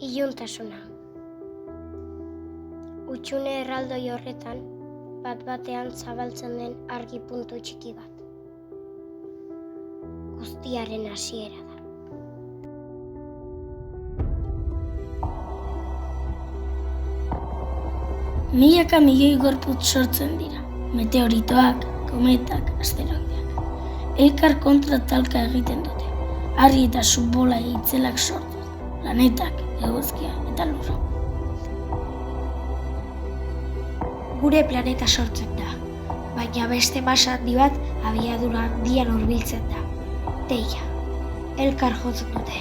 Iluntasuna. Hutsune erraldoi horretan, bat-batean zabaltzen den argi puntu txiki bat. Guztiaren hasiera da. Milaka milioi gorputz sortzen dira. Meteoritoak, kometak, asteroideak. Elkar kontra talka egiten dute. Argi eta subola itzelak sortuz. Planetak, eguzkia eta lurra. Gure planeta sortzen da, baina beste masa handi bat abiadura handian hurbiltzen da. Teia, elkar jotzen dute.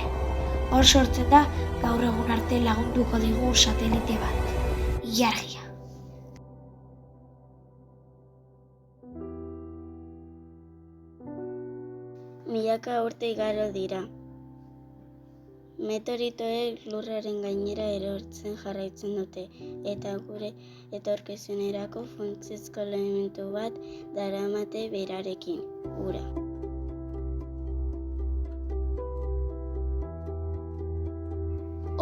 Hor sortzen da gaur egun arte lagunduko digun satelite bat, ilargia. Milaka urte igaro dira. Meteoritoek lurraren gainera erortzen jarraitzen dute, eta gure etorkizunerako funtsezko elementu bat daramate berarekin, ura.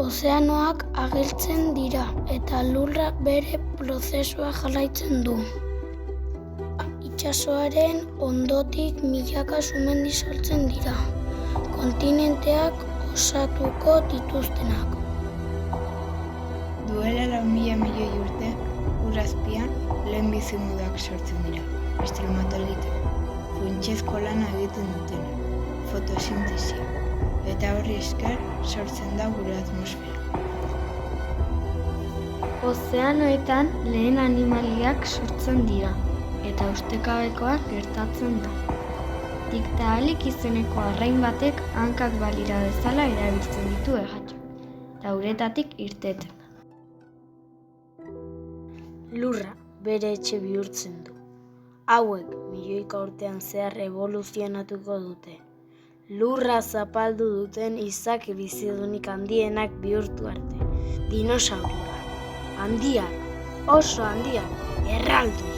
Ozeanoak agertzen dira eta lurrak bere prozesua jarraitzen du. Itsasoaren ondotik milaka sumendi sortzen dira, kontinenteak osatuko dituztenak. Duela 4.000 milioi urte, ur azpian lehen bizimoduak sortzen dira, estromatolitak, funtsezko lana egiten dutena, fotosintesia, eta horri esker sortzen da gure atmosfera. Ozeanoetan lehen animaliak sortzen dira, eta ustekabekoak gertatzen da. Tiktaalik izeneko arrain batek hankak balira bezala erabiltzen ditu erratxak, eta uretatik irteten. Lurra bere etxe bihurtzen du. Hauek milioika urtean zehar evoluzionatuko dute. Lurra zapaldu duten izaki bizidunik handienak bihurtu arte. Dinosaurioak, handiak, oso handiak, erraldoiak.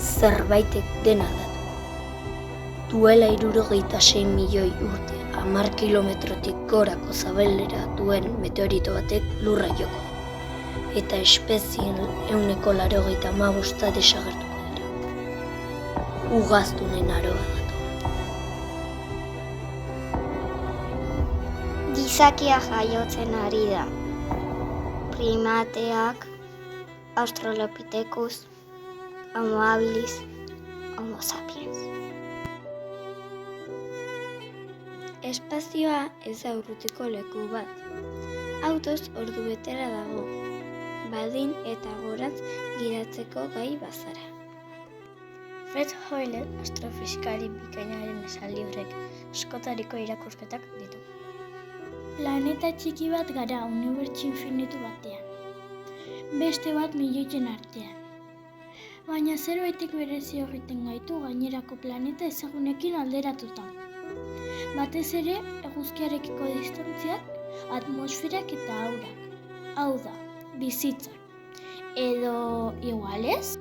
Zerbaitek dena datu. Duela 66 milioi urte, 10 kilometrotik gorako zabelera duen meteorito batek lurra joko du. Eta espezien 185 desagertuko dira. Ugaztunen aroa dator. Gizakia jaiotzen ari da. Primateak, Australopithecus, Homo habilis, Homo sapiens. Espazioa ez da urrutiko leku bat. Autoz ordu betera dago, baldin eta goratz giratzeko gai bazara. Fred Hoyle, astrofisikari bikainaren esaldi horrek askotariko irakurketak ditu. Planeta txiki bat gara unibertso infinitu batean, beste bat milioien artean. Baina zerbaitek berezi egiten gaitu gainerako planeta ezagunekin alderatuta. Batez ere, eguzkiarekiko distantziak, atmosferak eta aurak. Hau da, bizitzak. Edo igualez?